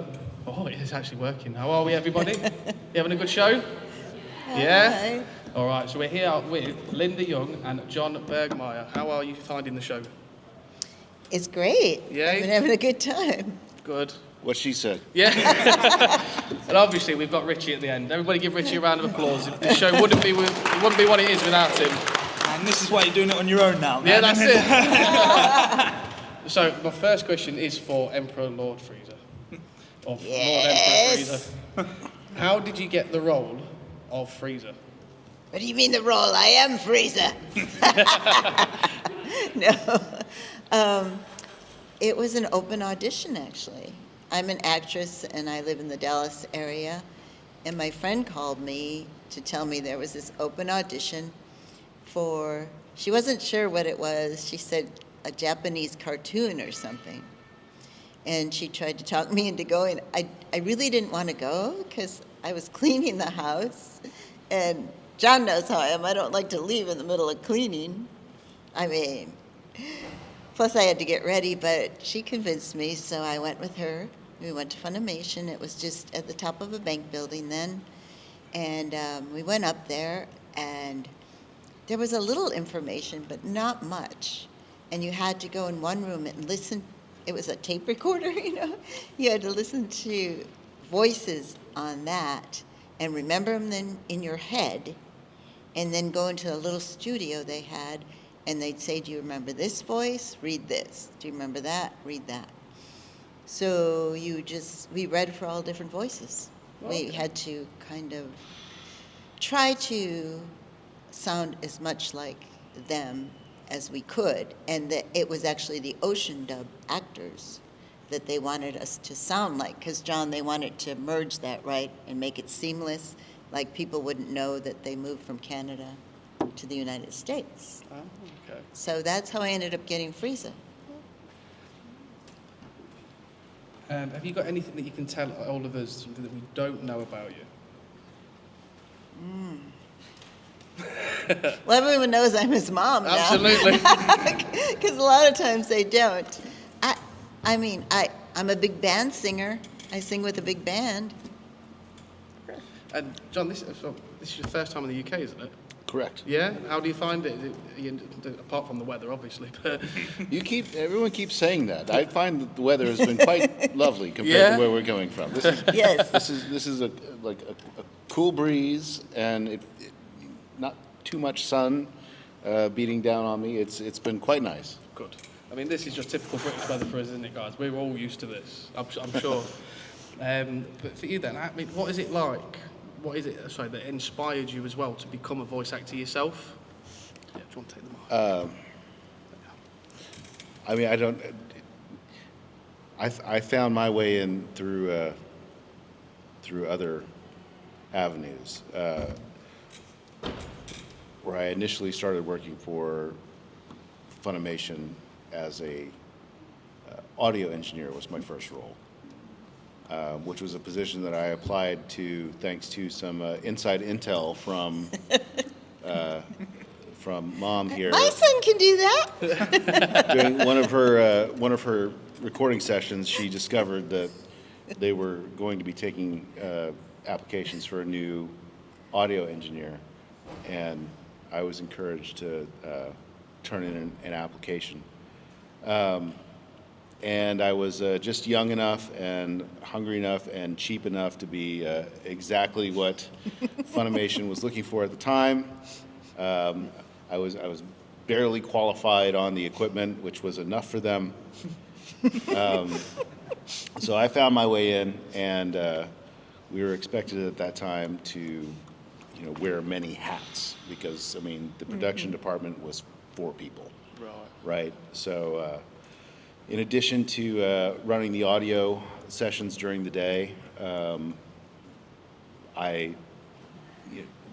go. Oh, it is actually working. How are we, everybody? You having a good show? Yeah? Hi. All right, so we're here with Linda Young and John Burgmeier. How are you finding the show? It's great. Yeah? I've been having a good time. Good. What she said. Yeah. And obviously, we've got Richie at the end. Everybody give Richie a round of applause. The show wouldn't be what it is without him. And this is why you're doing it on your own now, man. Yeah, that's it. So, my first question is for Emperor Lord Frieza. Of Yes. Lord Emperor Frieza. How did you get the role of Frieza? What do you mean the role? I am Frieza. No. It was an open audition, actually. I'm an actress, and I live in the Dallas area. And my friend called me to tell me there was this open audition for, she wasn't sure what it was. She said a Japanese cartoon or something. And she tried to talk me into going. I really didn't want to go because I was cleaning the house. And John knows how I am. I don't like to leave in the middle of cleaning. I mean, plus I had to get ready, but she convinced me, so I went with her. We went to Funimation. It was just at the top of a bank building then. And we went up there, and there was a little information, but not much. And you had to go in one room and listen. It was a tape recorder, you know. You had to listen to voices on that and remember them then in your head, and then go into a little studio they had, and they'd say, do you remember this voice? Read this. Do you remember that? Read that. So we read for all different voices. Okay. We had to kind of try to sound as much like them as we could, and it was actually the Ocean Dub actors that they wanted us to sound like, because John, they wanted to merge that, right, and make it seamless, like people wouldn't know that they moved from Canada to the United States. Oh, okay. So that's how I ended up getting Frieza. Have you got anything that you can tell all of us, something that we don't know about you? Well, everyone knows I'm his mom now. Absolutely. Because a lot of times they don't. I'm a big band singer. I sing with a big band. And John, this is your first time in the UK, isn't it? Correct. Yeah? How do you find it? Apart from the weather, obviously. But Everyone keeps saying that. I find that the weather has been quite lovely compared to where we're coming from. Yes. This is a cool breeze, and not too much sun beating down on me. It's been quite nice. good. I mean, this is just typical British weather for us, isn't it, guys? We're all used to this, I'm sure. But for you then, I mean, what is it like? What is it, that inspired you as well to become a voice actor yourself? Yeah, do you want to take them off? I mean, I found my way in through other avenues. Where I initially started working for Funimation as a audio engineer was my first role. Which was a position that I applied to thanks to some inside intel from Mom here. My son can do that. During one of her recording sessions, she discovered that they were going to be taking applications for a new audio engineer, and I was encouraged to turn in an application. And I was just young enough and hungry enough and cheap enough to be exactly what Funimation was looking for at the time. I was barely qualified on the equipment, which was enough for them. So I found my way in, and we were expected at that time to, wear many hats because, I mean, the production department was 4 people. Right. So. In addition to running the audio sessions during the day, I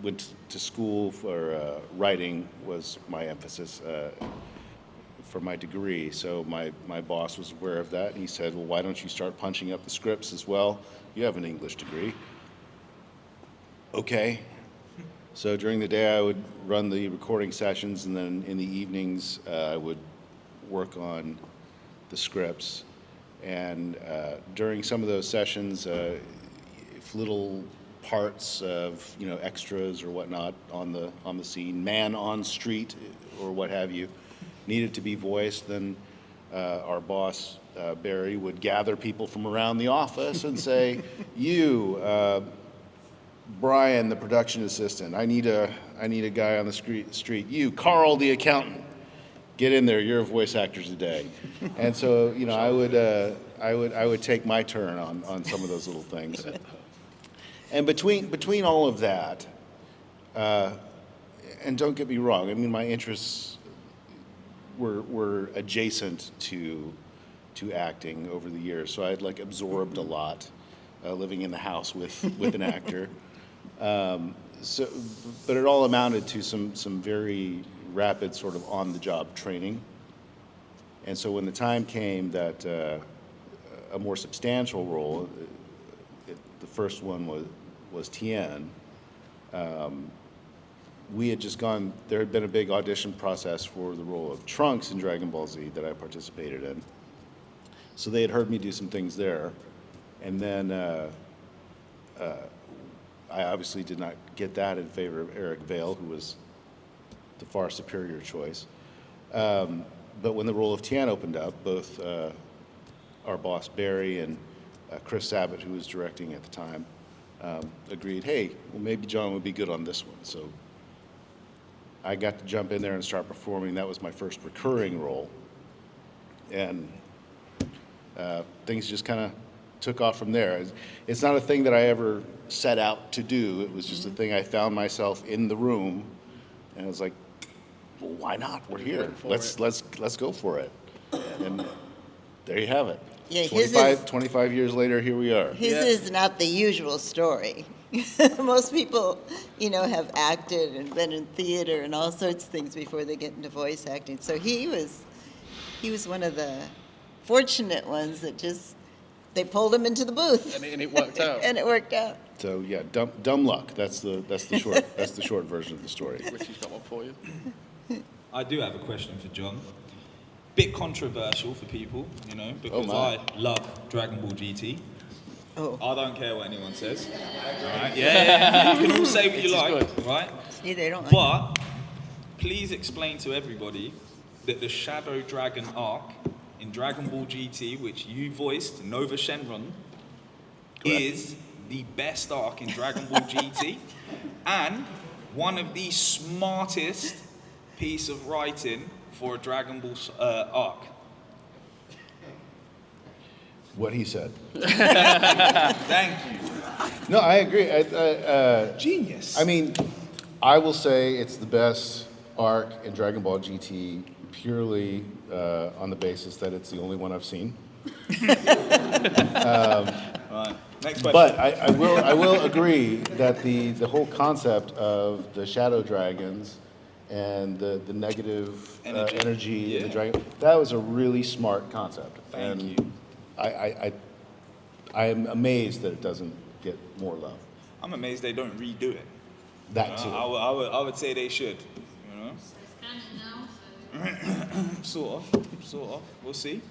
went to school for writing was my emphasis for my degree. So my boss was aware of that, and he said, well, why don't you start punching up the scripts as well? You have an English degree. Okay. So during the day I would run the recording sessions, and then in the evenings I would work on the scripts, And during some of those sessions, if little parts of, you know, extras or whatnot on the scene, man on street or what have you, needed to be voiced, then our boss, Barry, would gather people from around the office and say, you, Brian, the production assistant, I need a guy on the street. You, Carl, the accountant, get in there. You're a voice actor today. And so, you know, I would take my turn on some of those little things. And between all of that, and don't get me wrong, I mean, my interests were adjacent to acting over the years. So I'd like absorbed a lot, living in the house with an actor. But it all amounted to some very rapid sort of on-the-job training. And so when the time came that a more substantial role, the first one was Tien, we had just gone, there had been a big audition process for the role of Trunks in Dragon Ball Z that I participated in. So they had heard me do some things there. And then I obviously did not get that in favor of Eric Vale, who was the far superior choice. But when the role of Tien opened up, both our boss Barry and Chris Sabat, who was directing at the time, agreed, hey, well, maybe John would be good on this one. So I got to jump in there and start performing. That was my first recurring role. And things just kind of took off from there. It's not a thing that I ever set out to do. It was just a thing I found myself in the room, and I was like, well, why not? We're here. Let's go for it. And there you have it. Yeah, 25 years later, here we are. His is not the usual story. Most people, you know, have acted and been in theater and all sorts of things before they get into voice acting. So he was one of the fortunate ones that just, they pulled him into the booth. And it worked out. And it worked out. So yeah, dumb luck. That's the short version of the story. Richie's got one for you. I do have a question for John. Bit controversial for people, you know, because I love Dragon Ball GT. Oh. I don't care what anyone says. Right? Yeah. You can all say what you like, right? See, they don't like But please explain to everybody that the Shadow Dragon arc in Dragon Ball GT, which you voiced, Nova Shenron, is the best arc in Dragon Ball GT and one of the smartest piece of writing for a Dragon Ball arc. What he said. Thank you. No, I agree. Genius. I mean, I will say it's the best arc in Dragon Ball GT purely on the basis that it's the only one I've seen. Right. Next question. But I will agree that the whole concept of the shadow dragons and the negative energy in the dragon, that was a really smart concept. Thank you. I am amazed that it doesn't get more love. I'm amazed they don't redo it. That too. I would say they should. You know? Sort of. We'll see.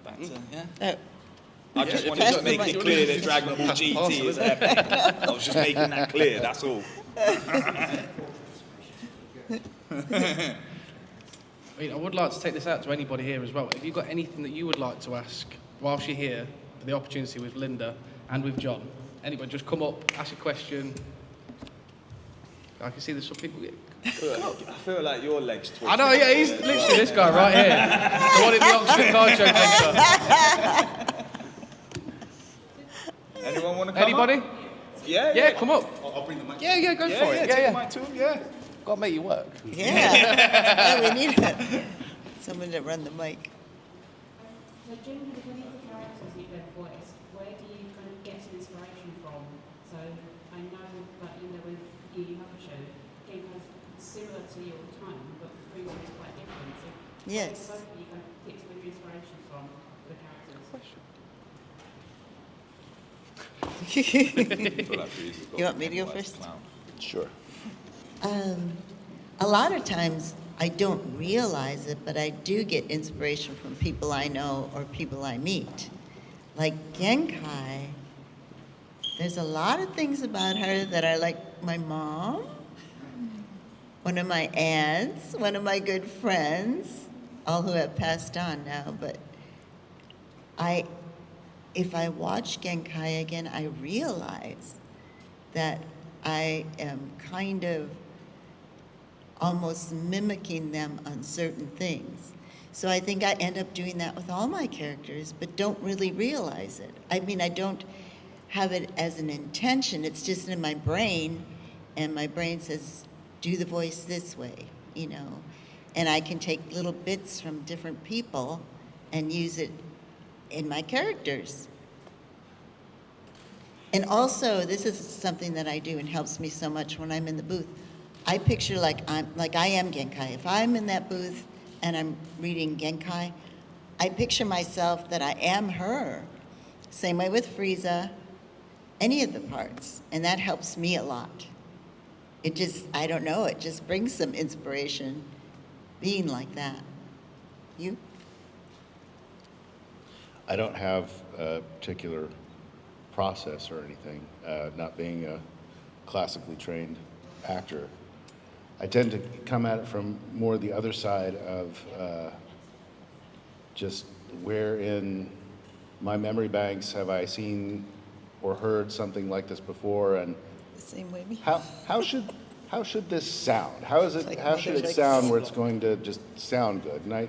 Back to, yeah. I just wanted to make it clear that Dragon Ball GT is epic. I was just making that clear, that's all. I mean, I would like to take this out to anybody here as well. Have you got anything that you would like to ask whilst you're here for the opportunity with Linda and with John? Anybody, just come up, ask a question. I can see there's some people. I feel like your legs twitch. I know, yeah, he's literally this guy right here. The one in the Oxford Card Show Centre. Anyone want to come Anybody? up? Yeah. Yeah, come up. I'll bring the mic. Yeah, go for it. Take the mic to him, yeah. Got to make you work. Yeah, we need someone to run the mic. So generally, with any of the characters you've ever voiced, where do you kind of get some inspiration from? So I know, like, you know, when you have a show, again, kind of similar to your time, but Frieza is quite different. So Yes. where do you kind of get some of your inspiration from the characters? You want me to go first? Sure. A lot of times I don't realize it, but I do get inspiration from people I know or people I meet. Like Genkai, there's a lot of things about her that are like my mom, one of my aunts, one of my good friends, all who have passed on now, but if I watch Genkai again, I realize that I am kind of almost mimicking them on certain things. So I think I end up doing that with all my characters, but don't really realize it. I mean, I don't have it as an intention, it's just in my brain, and my brain says, do the voice this way, you know. And I can take little bits from different people and use it in my characters. And also, this is something that I do and helps me so much when I'm in the booth. I picture like I am Genkai. If I'm in that booth and I'm reading Genkai, I picture myself that I am her. Same way with Frieza, any of the parts, and that helps me a lot. It just, I don't know, it just brings some inspiration being like that. You? I don't have a particular process or anything, not being a classically trained actor. I tend to come at it from more the other side of just where in my memory banks have I seen or heard something like this before, and The same way me. how should this sound? How should it sound where it's going to just sound good? And I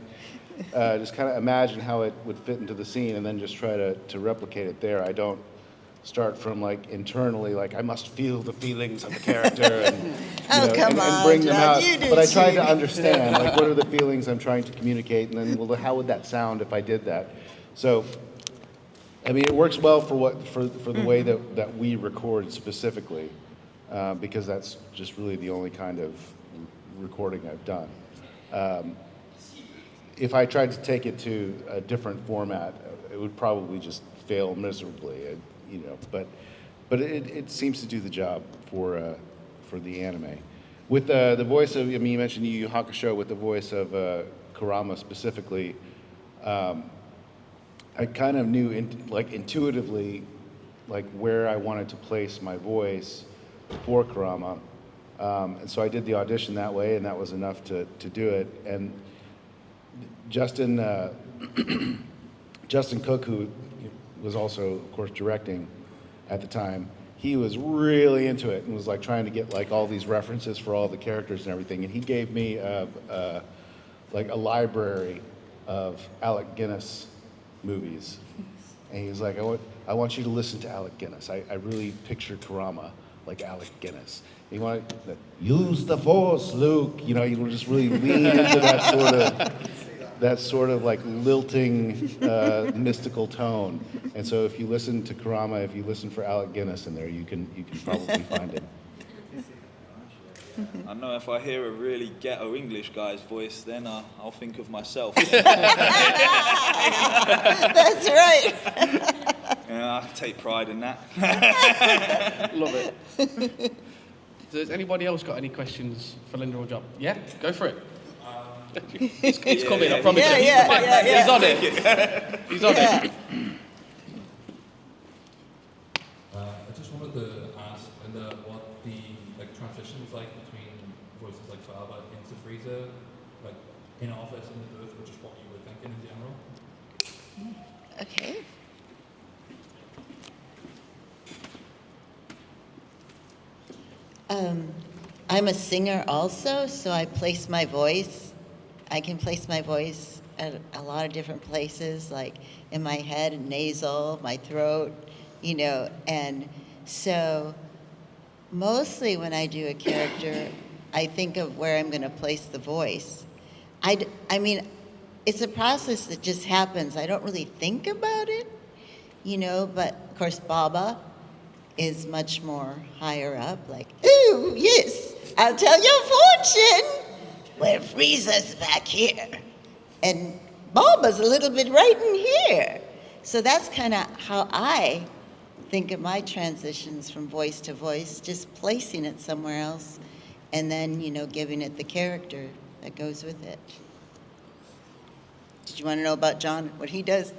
just kind of imagine how it would fit into the scene, and then just try to replicate it there. I don't start from like internally, like I must feel the feelings of the character and, and bring them out. But I try to understand, like, what are the feelings I'm trying to communicate, and then, well, how would that sound if I did that? So, I mean, it works well for the way that we record specifically, because that's just really the only kind of recording I've done. If I tried to take it to a different format, it would probably just fail miserably. But it seems to do the job for the anime. With the voice of, I mean, you mentioned Yu Yu Hakusho with the voice of Kurama specifically. I kind of knew, intuitively, like where I wanted to place my voice for Kurama, and so I did the audition that way, and that was enough to do it. And Justin Cook, who was also, of course, directing at the time, he was really into it and was like trying to get like all these references for all the characters and everything. And he gave me like a library of Alec Guinness movies. And he was like, I want you to listen to Alec Guinness. I really picture Kurama like Alec Guinness. He wanted to use the Force, Luke. You know, you just really lean into that sort of like lilting, mystical tone. And so if you listen to Kurama, if you listen for Alec Guinness in there, you can probably find it. I know if I hear a really ghetto English guy's voice, then I'll think of myself. That's right. Yeah, I take pride in that. Love it. So has anybody else got any questions for Linda or John? Yeah, go for it. It's coming, I promise you. He's on it. He's on it. I just wanted to ask Linda what the transition was like between voices like Faba into Frieza, like in office in the booth, which is what you were thinking in general. Okay. I'm a singer also, so I place my voice. I can place my voice at a lot of different places, like in my head, nasal, my throat, you know, and so mostly when I do a character, I think of where I'm going to place the voice. I mean, it's a process that just happens. I don't really think about it, you know, but of course Baba is much more higher up, like, ooh, yes, I'll tell your fortune. Well, Frieza's back here, and Baba's a little bit right in here. So that's kind of how I think of my transitions from voice to voice, just placing it somewhere else, and then, you know, giving it the character that goes with it. Did you want to know about John, what he does?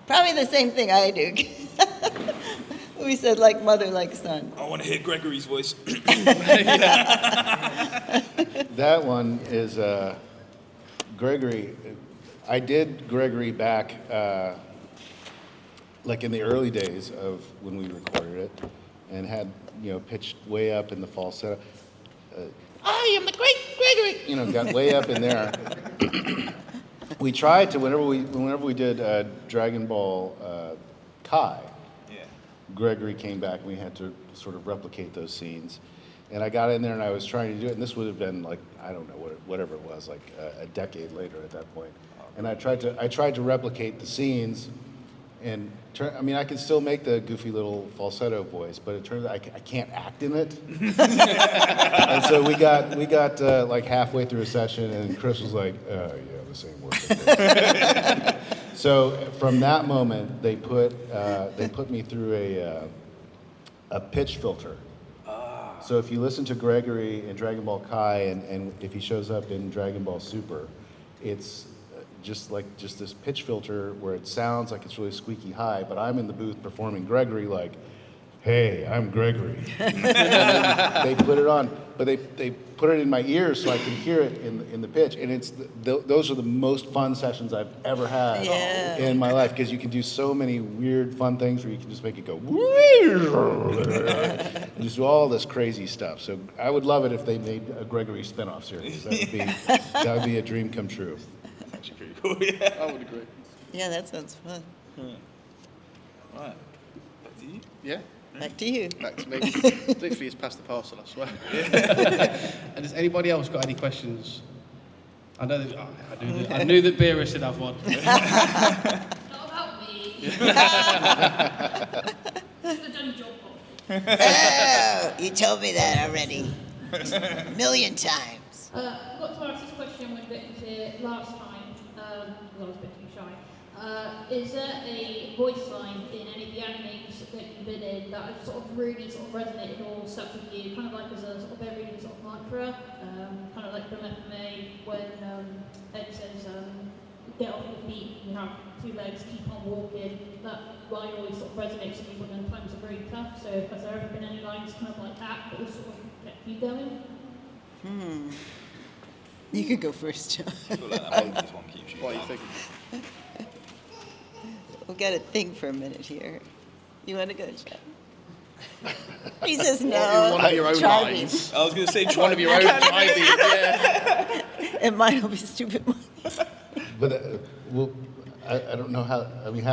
Probably the same thing I do. We said like mother, like son. I want to hear Gregory's voice. That one is Gregory. I did Gregory back like in the early days of when we recorded it, and had pitched way up in the falsetto. I am the great Gregory. Got way up in there. We tried to whenever we did Dragon Ball Kai. Yeah. Gregory came back and we had to sort of replicate those scenes. And I got in there and I was trying to do it, and this would have been like, I don't know, whatever it was, like a decade later at that point. And I tried to replicate the scenes, and I can still make the goofy little falsetto voice, but it turns out I can't act in it. And so we got like halfway through a session, and Chris was like, yeah, the same word. So from that moment, they put me through a pitch filter. So if you listen to Gregory in Dragon Ball Kai, and if he shows up in Dragon Ball Super, it's just this pitch filter where it sounds like it's really squeaky high, but I'm in the booth performing Gregory like, hey, I'm Gregory. They put it on, but they put it in my ears so I can hear it in the pitch, and those are the most fun sessions I've ever had in my life, because you can do so many weird fun things where you can just make it go and just do all this crazy stuff. So I would love it if they made a Gregory spinoff series. That would be a dream come true. That's actually pretty cool. Yeah. I would agree. Yeah, that sounds fun. Right. Back to you. Yeah. Back to you. Back to me. Literally, it's past the parcel, I swear. And has anybody else got any questions? I know that I knew that Beerus should have one. Not about me. It's the done job. Oh, you told me that already. A million times. I got to ask this question when Vic was here last time, because I was a bit too shy. Is there a voice line in any of the animes that you've been in that has sort of really sort of resonated or stuck with you, kind of like as a sort of every sort of mantra, kind of like from FMA when Ed says, get off your feet, you have two legs, keep on walking. That line always sort of resonates with me when times are very tough. So has there ever been any lines kind of like that that sort of kept you going? You could go first, John. I feel like that monkey's one keeps you What are you down. thinking? We've got to think for a minute here. You want to go, John? He says no. One of your own Try me. lines. I was going to say, One of your own driving. Yeah. And mine will be stupid. But I don't know how. I mean,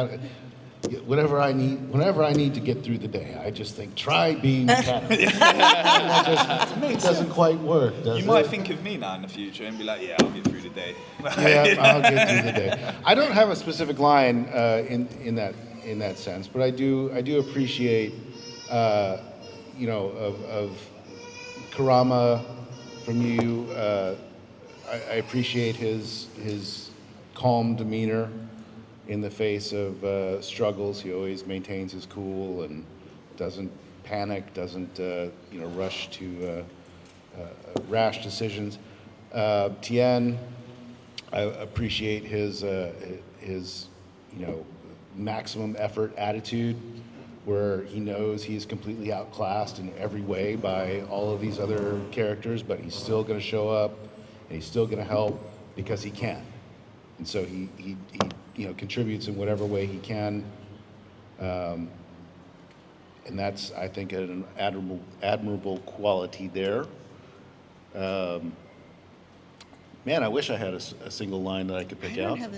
whenever I need to get through the day, I just think, try being cat. It doesn't quite work, does it? You might think of me now in the future and be like, yeah, I'll get through the day. Yeah, I'll get through the day. I don't have a specific line in that sense, but I do appreciate, of Kurama from you. I appreciate his calm demeanor in the face of struggles. He always maintains his cool and doesn't panic, doesn't rush to rash decisions. Tien, I appreciate his maximum effort attitude, where he knows he's completely outclassed in every way by all of these other characters, but he's still going to show up and he's still going to help because he can. And so he contributes in whatever way he can. And that's, I think, an admirable quality there. Man, I wish I had a single line that I could pick I don't out. have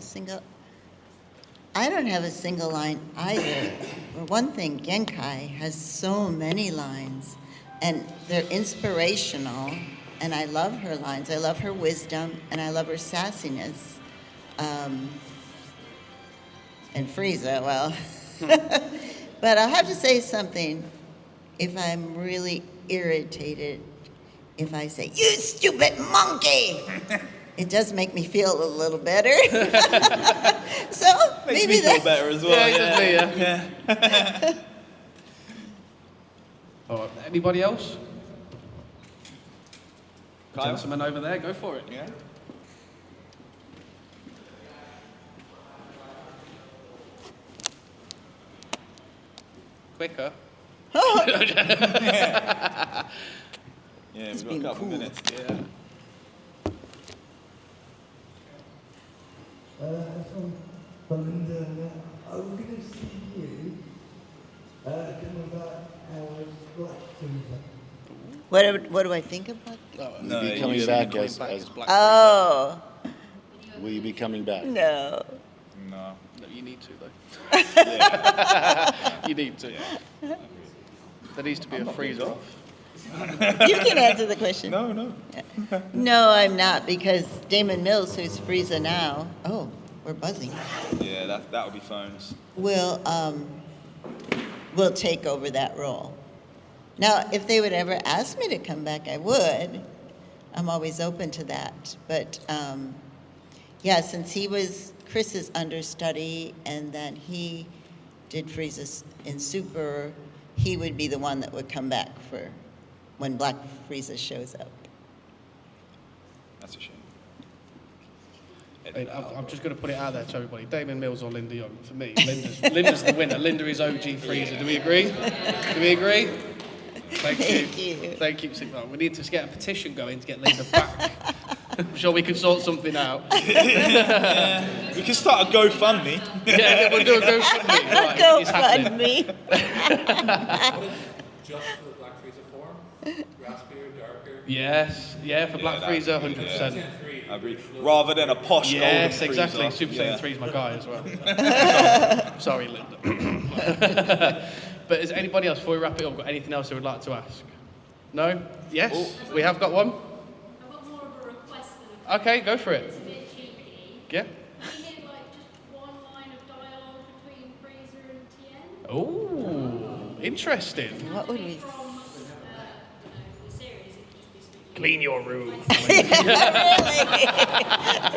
a single line either. For one thing, Genkai has so many lines, and they're inspirational, and I love her lines. I love her wisdom, and I love her sassiness. And Frieza, well. But I'll have to say something if I'm really irritated. If I say, "You stupid monkey," it does make me feel a little better. So Makes maybe me feel that. better as well. Yeah. All right. Anybody else? Kyle? Gentleman over there, go for it. Yeah. Quicker. Yeah, we've got a being couple cool. minutes. Yeah. From Belinda, I was going to see you coming back as Black Frieza. What do I think about? Will you be you coming should back be as Black Oh, will you be coming back? no. No. No, you need to though. You need to. There needs to be a freezer off. You can answer the question. No. No, I'm not, because Damon Mills, who's Frieza now, oh, we're buzzing, Yeah, that would be phones. will take over that role. Now, if they would ever ask me to come back, I would. I'm always open to that. But yeah, since he was Chris's understudy and then he did Frieza in Super, he would be the one that would come back for when Black Frieza shows up. That's a shame. Hey, I'm just going to put it out there to everybody. Damon Mills or Linda Young. For me, Linda's the winner. Linda is OG Frieza. Do we agree? Do we agree? Thank you. Thank you. We need to get a petition going to get Linda back. I'm sure we can sort something out. We can start a GoFundMe. Yeah, we'll do a GoFundMe. Right, it's happening. GoFundMe. Just for the Black Frieza form, raspier, darker. Yes, yeah, for Black Frieza, 100%. I agree. Rather than a posh Yes, golden exactly. Frieza. Super Saiyan 3 is my guy as well. Sorry, Linda. But is anybody else, before we wrap it up, got anything else they would like to ask? No? Yes? We have got one? I've got more of a request than a Okay, go for it. It's a bit cheeky. Yeah? We need like just one line of dialogue between Frieza and Tien. Oh, interesting. What would we? From the series, it could just be speaking. Clean your room.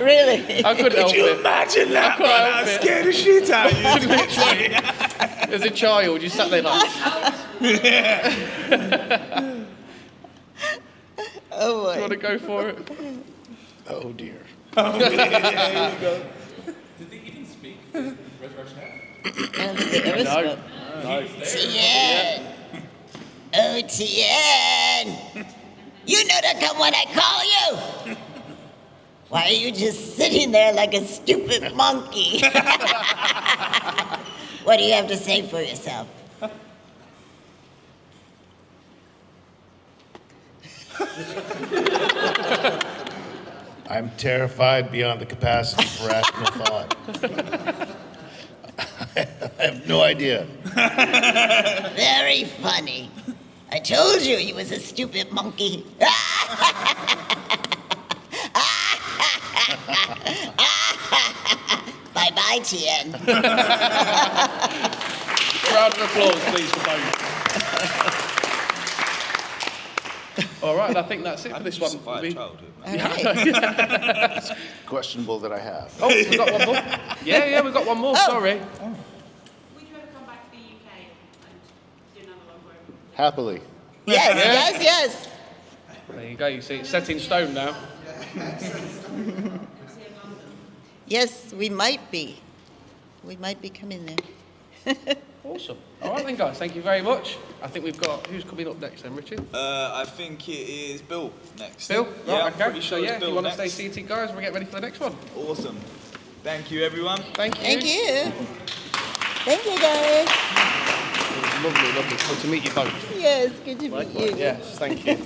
Really? I couldn't help it. Imagine that, couldn't man. help That it. scared the shit out of you. Literally. As a child, you sat there like, Oh do you want to boy. go for it? Oh dear. Did they even speak in Resurrection F? I don't think they ever No. spoke. Tien! Oh, Tien! You know to come when I call you! Why are you just sitting there like a stupid monkey? What do you have to say for yourself? I'm terrified beyond the capacity for rational thought. I have no idea. Very funny. I told you he was a stupid monkey. Bye-bye, Tien. Round of applause, please, for both. All right, I think that's it for this one. Survived childhood, man. All right. Questionable that I have. Oh, we've got one more. Yeah, we've got one more. Sorry. Would you ever come back to the UK and do another one for him? Happily. Yes. There you go. You see, it's set in stone now. See in London. Yes, we might be. We might be coming there. Awesome. All right then, guys. Thank you very much. I think we've got who's coming up next then, Richard. I think it is Bill next. Bill. Yeah, Right, I'm okay. pretty sure So it's yeah, if Bill you want to next. stay seated, guys, we'll get ready for the next one. Awesome. Thank you, everyone. Thank you. Thank you. Thank you, guys. Lovely. Good to meet you both. Yes, good to meet you. Yes, thank you.